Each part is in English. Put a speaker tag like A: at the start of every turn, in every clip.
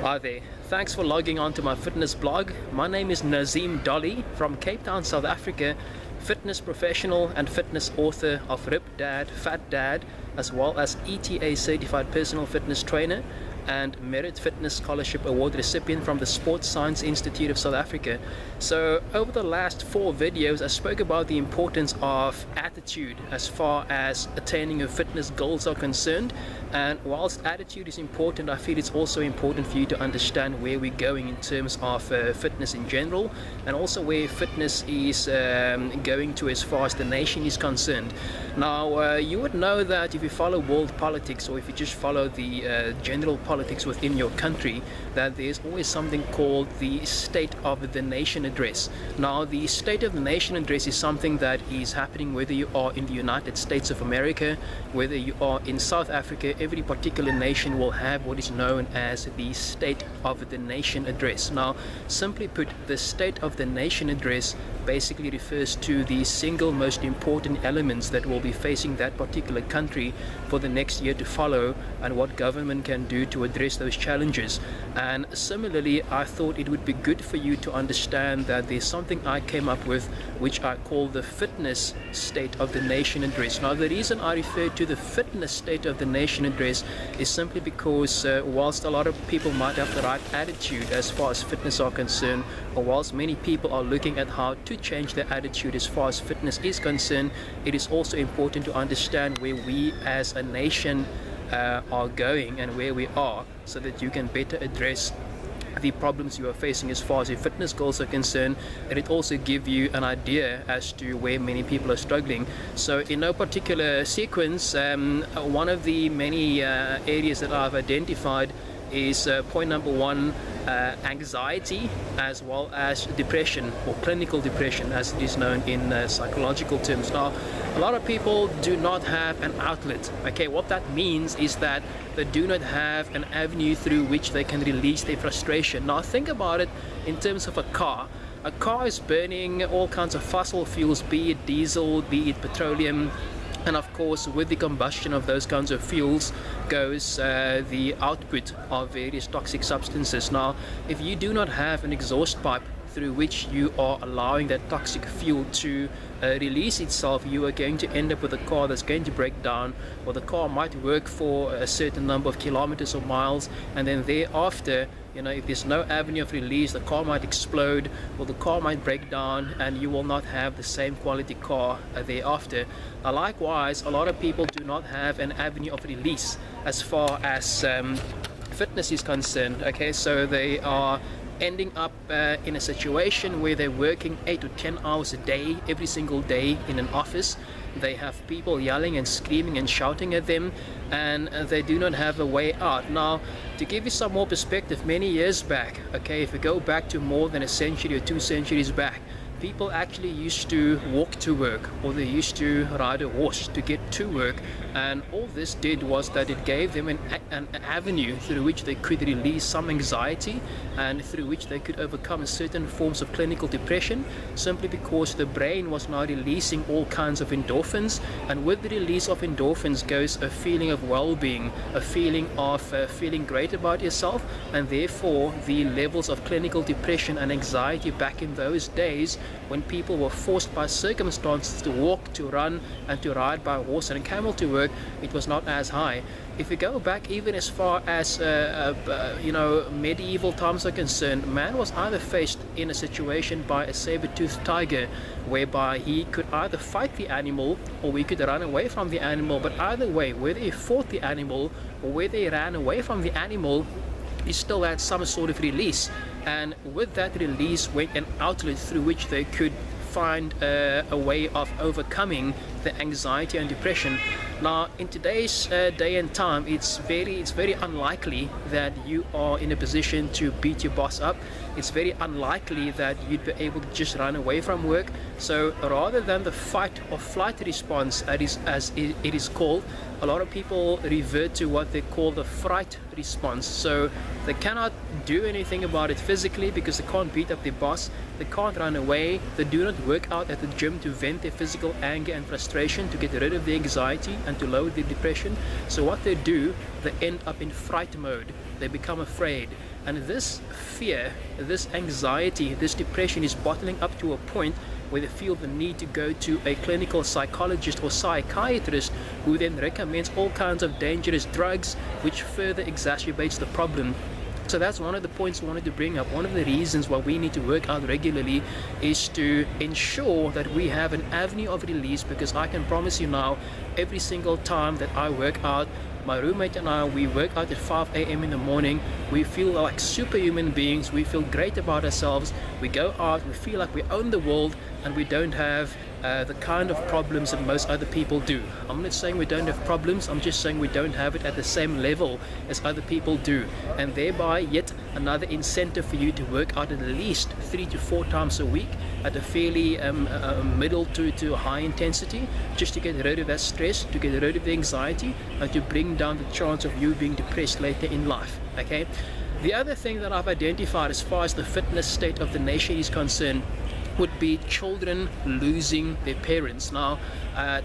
A: Hi there, thanks for logging on to my fitness blog. My name is Nazeem Dollie from Cape Town, South Africa, fitness professional and fitness author of Rip Dad, Fat Dad, as well as ETA certified personal fitness trainer and Merit Fitness Scholarship Award recipient from the Sports Science Institute of South Africa. So over the last 4 videos I spoke about the importance of attitude as far as attaining your fitness goals are concerned, and whilst attitude is important, I feel it's also important for you to understand where we're going in terms of fitness in general, and also where fitness is going to as far as the nation is concerned. Now you would know that if you follow world politics, or if you just follow the general politics within your country, that there's always something called the State of the Nation address. Now the State of the Nation address is something that is happening whether you are in the United States of America, whether you are in South Africa. Every particular nation will have what is known as the State of the Nation address. Now simply put, the State of the Nation address basically refers to the single most important elements that will be facing that particular country for the next year to follow, and what government can do to address those challenges. And similarly, I thought it would be good for you to understand that there's something I came up with which I call the Fitness State of the Nation address. Now the reason I refer to the Fitness State of the Nation address is simply because whilst a lot of people might have the right attitude as far as fitness are concerned, or whilst many people are looking at how to change their attitude as far as fitness is concerned, it is also important to understand where we as a nation are going and where we are, so that you can better address the problems you are facing as far as your fitness goals are concerned, and it also give you an idea as to where many people are struggling. So in no particular sequence, one of the many areas that I've identified is point number 1, anxiety, as well as depression, or clinical depression as it is known in psychological terms. Now a lot of people do not have an outlet. Okay, what that means is that they do not have an avenue through which they can release their frustration. Now think about it in terms of a car. A car is burning all kinds of fossil fuels, be it diesel, be it petroleum, and of course with the combustion of those kinds of fuels goes the output of various toxic substances. Now if you do not have an exhaust pipe through which you are allowing that toxic fuel to release itself, you are going to end up with a car that's going to break down, or the car might work for a certain number of kilometers or miles, and then thereafter, you know, if there's no avenue of release, the car might explode, or the car might break down, and you will not have the same quality car thereafter. Likewise, a lot of people do not have an avenue of release as far as fitness is concerned. Okay, so they are ending up in a situation where they're working 8 to 10 hours a day, every single day in an office. They have people yelling and screaming and shouting at them, and they do not have a way out. Now to give you some more perspective, many years back, okay, if we go back to more than a century or 2 centuries back, people actually used to walk to work, or they used to ride a horse to get to work, and all this did was that it gave them an avenue through which they could release some anxiety, and through which they could overcome certain forms of clinical depression, simply because the brain was now releasing all kinds of endorphins, and with the release of endorphins goes a feeling of well-being, a feeling of feeling great about yourself, and therefore the levels of clinical depression and anxiety back in those days, when people were forced by circumstances to walk, to run, and to ride by horse and camel to work, it was not as high. If we go back even as far as you know, medieval times are concerned, man was either faced in a situation by a saber-toothed tiger, whereby he could either fight the animal or we could run away from the animal. But either way, whether he fought the animal or whether he ran away from the animal, he still had some sort of release, and with that release went an outlet through which they could find a way of overcoming the anxiety and depression. Now in today's day and time, it's very unlikely that you are in a position to beat your boss up. It's very unlikely that you'd be able to just run away from work. So rather than the fight or flight response, as it is called, a lot of people revert to what they call the fright response. So they cannot do anything about it physically because they can't beat up their boss, they can't run away, they do not work out at the gym to vent their physical anger and frustration, to get rid of the anxiety and to lower their depression. So what they do, they end up in fright mode. They become afraid. And this fear, this anxiety, this depression is bottling up to a point where they feel the need to go to a clinical psychologist or psychiatrist, who then recommends all kinds of dangerous drugs, which further exacerbates the problem. So that's one of the points we wanted to bring up. One of the reasons why we need to work out regularly is to ensure that we have an avenue of release, because I can promise you now, every single time that I work out, my roommate and I, we work out at 5 a.m. in the morning. We feel like superhuman beings. We feel great about ourselves. We go out, we feel like we own the world, and we don't have the kind of problems that most other people do. I'm not saying we don't have problems, I'm just saying we don't have it at the same level as other people do, and thereby yet another incentive for you to work out at least 3 to 4 times a week at a fairly middle to high intensity, just to get rid of that stress, to get rid of the anxiety, and to bring down the chance of you being depressed later in life. Okay. The other thing that I've identified as far as the fitness state of the nation is concerned would be children losing their parents. Now,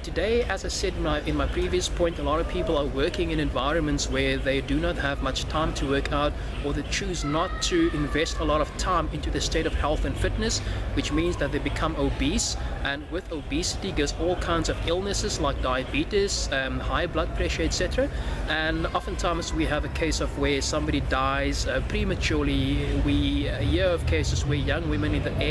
A: today, as I said in my previous point, a lot of people are working in environments where they do not have much time to work out, or they choose not to invest a lot of time into the state of health and fitness, which means that they become obese. And with obesity goes all kinds of illnesses like diabetes, high blood pressure, etc. And oftentimes we have a case of where somebody dies prematurely. We hear of cases where young women at the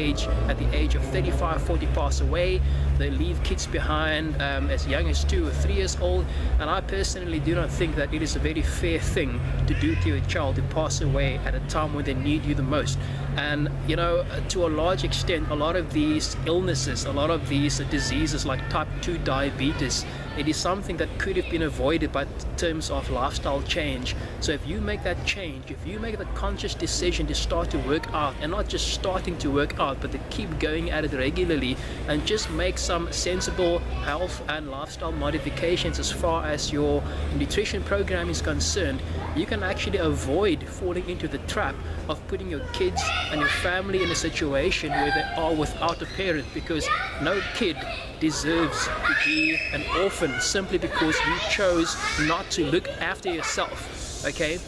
A: age of 35, 40 pass away. They leave kids behind as young as 2 or 3 years old, and I personally do not think that it is a very fair thing to do to your child to pass away at a time when they need you the most. And you know, to a large extent, a lot of these illnesses, a lot of these diseases like type 2 diabetes, it is something that could have been avoided by terms of lifestyle change. So if you make that change, if you make the conscious decision to start to work out, and not just starting to work out, but to keep going at it regularly, and just make some sensible health and lifestyle modifications as far as your nutrition program is concerned, you can actually avoid falling into the trap of putting your kids and your family in a situation where they are without a parent, because no kid deserves to be an orphan simply because you chose not to look after yourself. Okay.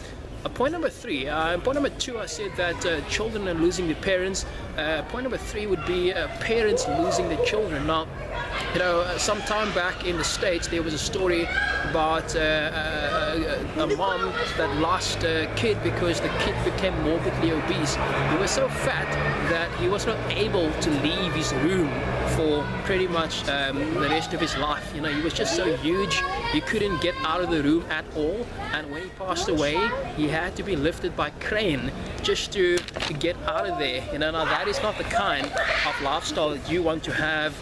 A: Point number 3, point number 2, I said that children are losing their parents. Point number 3 would be parents losing their children. Now, you know, some time back in the States, there was a story about a mom that lost a kid because the kid became morbidly obese. He was so fat that he was not able to leave his room for pretty much the rest of his life. You know, he was just so huge, he couldn't get out of the room at all, and when he passed away, he had to be lifted by crane just to get out of there. You know, now that is not the kind of lifestyle that you want to have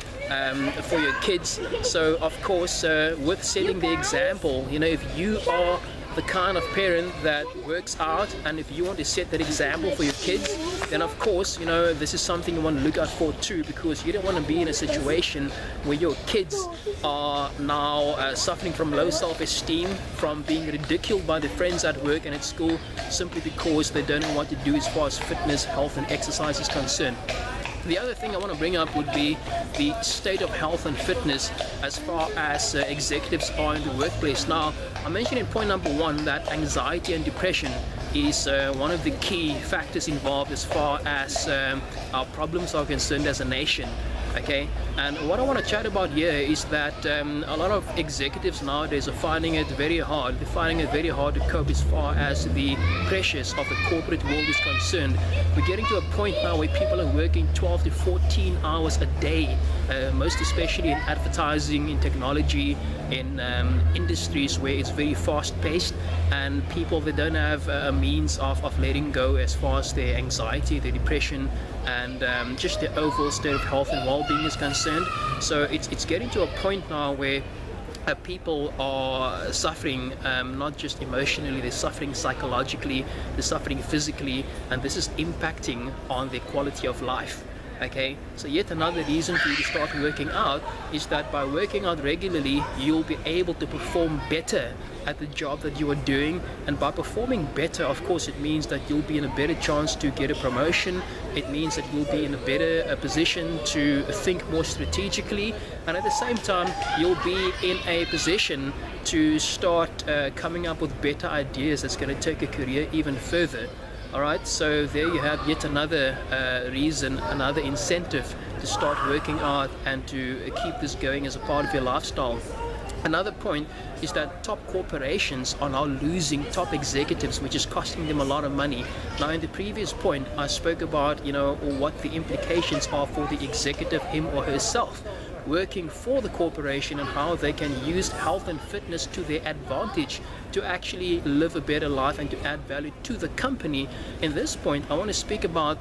A: for your kids. So of course, with setting the example, you know, if you are the kind of parent that works out, and if you want to set that example for your kids, then of course, you know, this is something you want to look out for too, because you don't want to be in a situation where your kids are now suffering from low self-esteem, from being ridiculed by their friends at work and at school, simply because they don't know what to do as far as fitness, health and exercise is concerned. The other thing I want to bring up would be the state of health and fitness as far as executives are in the workplace. Now, I mentioned in point number 1 that anxiety and depression is one of the key factors involved as far as our problems are concerned as a nation. Okay, and what I want to chat about here is that a lot of executives nowadays are finding it very hard. They're finding it very hard to cope as far as the pressures of the corporate world is concerned. We're getting to a point now where people are working 12 to 14 hours a day, most especially in advertising, in technology, in industries where it's very fast-paced, and people that don't have a means of letting go as far as their anxiety, their depression, and just their overall state of health and well-being is concerned. So it's getting to a point now where people are suffering, not just emotionally, they're suffering psychologically, they're suffering physically, and this is impacting on their quality of life. Okay, so yet another reason for you to start working out is that by working out regularly, you'll be able to perform better at the job that you are doing. And by performing better, of course, it means that you'll be in a better chance to get a promotion. It means that you'll be in a better position to think more strategically, and at the same time you'll be in a position to start coming up with better ideas that's going to take a career even further. Alright, so there you have yet another reason, another incentive to start working out and to keep this going as a part of your lifestyle. Another point is that top corporations are now losing top executives, which is costing them a lot of money. Now, in the previous point, I spoke about, what the implications are for the executive, him or herself, working for the corporation, and how they can use health and fitness to their advantage to actually live a better life and to add value to the company. In this point, I want to speak about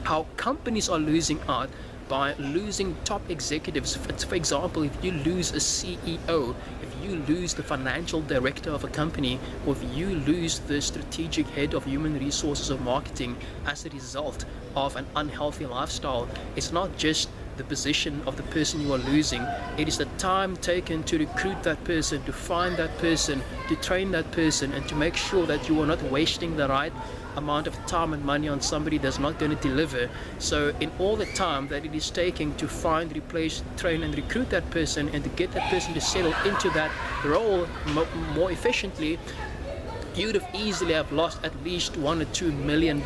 A: how companies are losing out by losing top executives. For example, if you lose a CEO, if you lose the financial director of a company, or if you lose the strategic head of human resources or marketing as a result of an unhealthy lifestyle, it's not just the position of the person you are losing, it is the time taken to recruit that person, to find that person, to train that person, and to make sure that you are not wasting the right amount of time and money on somebody that's not going to deliver. So in all the time that it is taking to find, replace, train and recruit that person, and to get that person to settle into that role more efficiently, you'd have easily have lost at least $1 or $2 million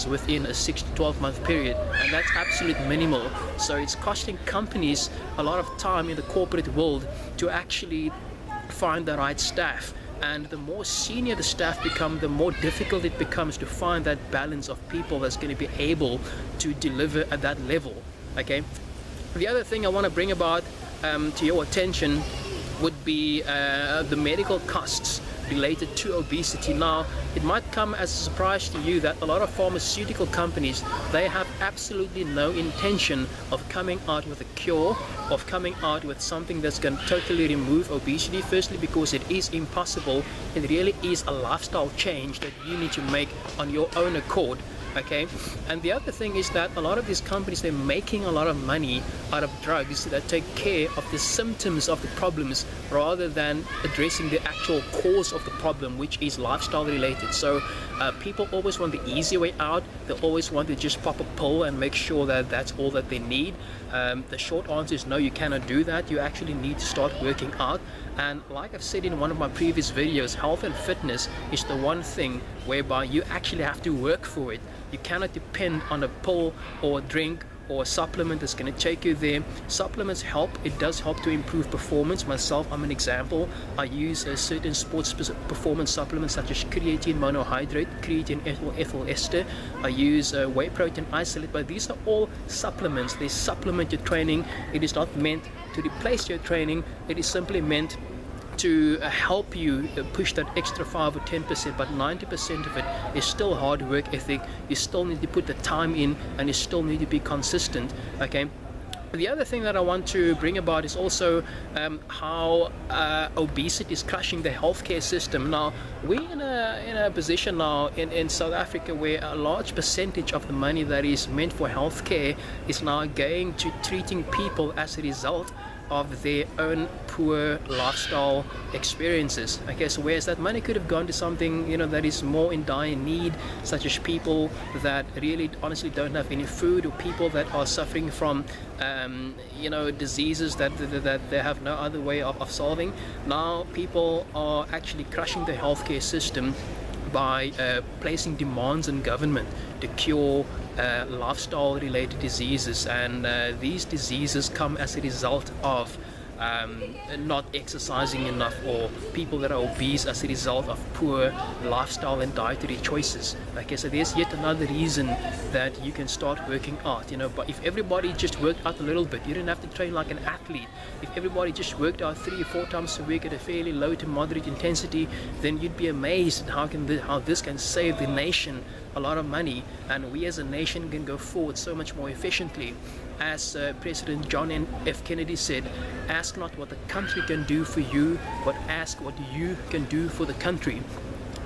A: within a 6 to 12 month period, and that's absolute minimal. So it's costing companies a lot of time in the corporate world to actually find the right staff. And the more senior the staff become, the more difficult it becomes to find that balance of people that's going to be able to deliver at that level. Okay. The other thing I want to bring about to your attention would be the medical costs related to obesity. Now, it might come as a surprise to you that a lot of pharmaceutical companies, they have absolutely no intention of coming out with a cure, of coming out with something that's going to totally remove obesity. Firstly, because it is impossible. It really is a lifestyle change that you need to make on your own accord. Okay, and the other thing is that a lot of these companies, they're making a lot of money out of drugs that take care of the symptoms of the problems rather than addressing the actual cause of the problem, which is lifestyle related. So people always want the easy way out. They always want to just pop a pill and make sure that that's all that they need. The short answer is no, you cannot do that. You actually need to start working out. And like I've said in one of my previous videos, health and fitness is the one thing whereby you actually have to work for it. You cannot depend on a pill or a drink or a supplement that's going to take you there. Supplements help. It does help to improve performance. Myself, I'm an example. I use certain sports performance supplements such as creatine monohydrate, creatine ethyl ester. I use whey protein isolate, but these are all supplements. They supplement your training. It is not meant to replace your training. It is simply meant to help you push that extra 5 or 10%, but 90% of it is still hard work ethic. You still need to put the time in, and you still need to be consistent. Okay. The other thing that I want to bring about is also how obesity is crushing the healthcare system. Now, we're in a position now in South Africa where a large percentage of the money that is meant for healthcare is now going to treating people as a result of their own poor lifestyle experiences. Okay, so whereas that money could have gone to something that is more in dire need, such as people that really honestly don't have any food, or people that are suffering from diseases that they have no other way of solving. Now people are actually crushing the healthcare system by placing demands on government to cure lifestyle related diseases, and these diseases come as a result of not exercising enough, or people that are obese as a result of poor lifestyle and dietary choices. Okay, so there's yet another reason that you can start working out. But if everybody just worked out a little bit, you didn't have to train like an athlete. If everybody just worked out 3 or 4 times a week at a fairly low to moderate intensity, then you'd be amazed at how this can save the nation a lot of money, and we as a nation can go forward so much more efficiently. As President John F. Kennedy said, ask not what the country can do for you, but ask what you can do for the country.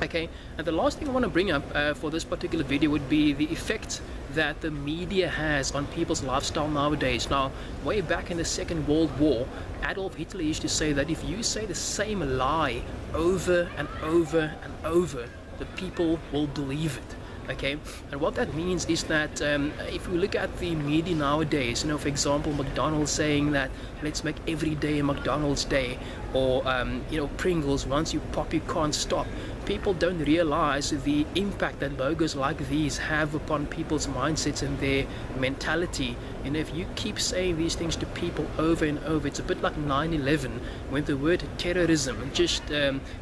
A: Okay, and the last thing I want to bring up for this particular video would be the effect that the media has on people's lifestyle nowadays. Now, way back in the Second World War, Adolf Hitler used to say that if you say the same lie over and over and over, the people will believe it. Okay, and what that means is that if we look at the media nowadays, you know, for example, McDonald's saying that let's make every day a McDonald's day, or you know, Pringles, once you pop you can't stop. People don't realize the impact that logos like these have upon people's mindsets and their mentality. You know, if you keep saying these things to people over and over, it's a bit like 9/11, when the word terrorism just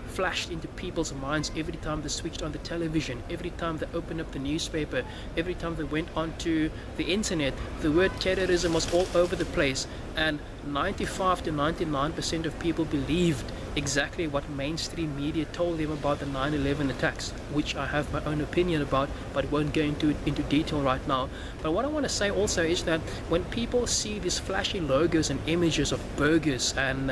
A: flashed into people's minds every time they switched on the television, every time they opened up the newspaper, every time they went onto the internet. The word terrorism was all over the place, and 95 to 99% of people believed exactly what mainstream media told them about the 9/11 attacks, which I have my own opinion about, but won't go into detail right now. But what I want to say also is that when people see these flashy logos and images of burgers and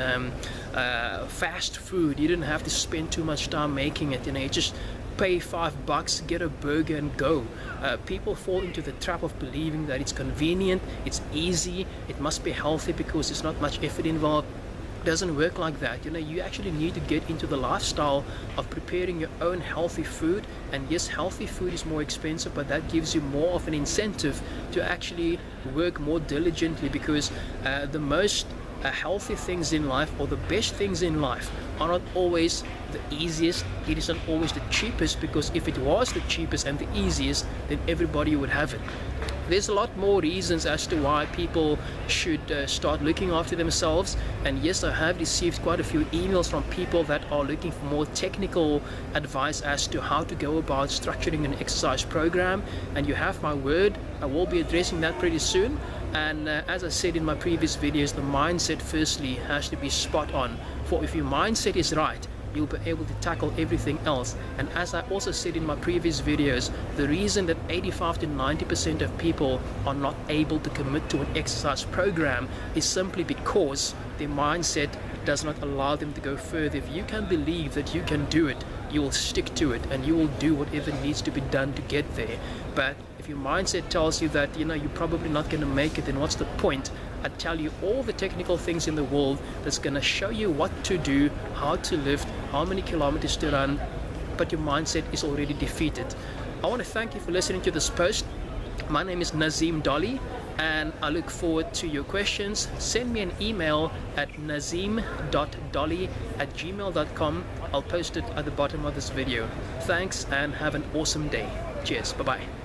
A: fast food, you don't have to spend too much time making it. You know, you just pay $5, get a burger and go. People fall into the trap of believing that it's convenient, it's easy, it must be healthy because there's not much effort involved. Doesn't work like that. You know, you actually need to get into the lifestyle of preparing your own healthy food. And yes, healthy food is more expensive, but that gives you more of an incentive to actually work more diligently, because the most healthy things in life, or the best things in life, are not always the easiest. It isn't always the cheapest, because if it was the cheapest and the easiest, then everybody would have it. There's a lot more reasons as to why people should start looking after themselves. And yes, I have received quite a few emails from people that are looking for more technical advice as to how to go about structuring an exercise program. And you have my word, I will be addressing that pretty soon. And as I said in my previous videos, the mindset firstly has to be spot on. For if your mindset is right, you'll be able to tackle everything else. And as I also said in my previous videos, the reason that 85 to 90% of people are not able to commit to an exercise program is simply because their mindset does not allow them to go further. If you can believe that you can do it, you will stick to it and you will do whatever needs to be done to get there. But if your mindset tells you that, you know, you're probably not going to make it, then what's the point? I tell you all the technical things in the world that's going to show you what to do, how to lift, how many kilometers to run, but your mindset is already defeated. I want to thank you for listening to this post. My name is Nazeem Dollie, and I look forward to your questions. Send me an email at nazeem.dollie@gmail.com. I'll post it at the bottom of this video. Thanks and have an awesome day. Cheers. Bye-bye.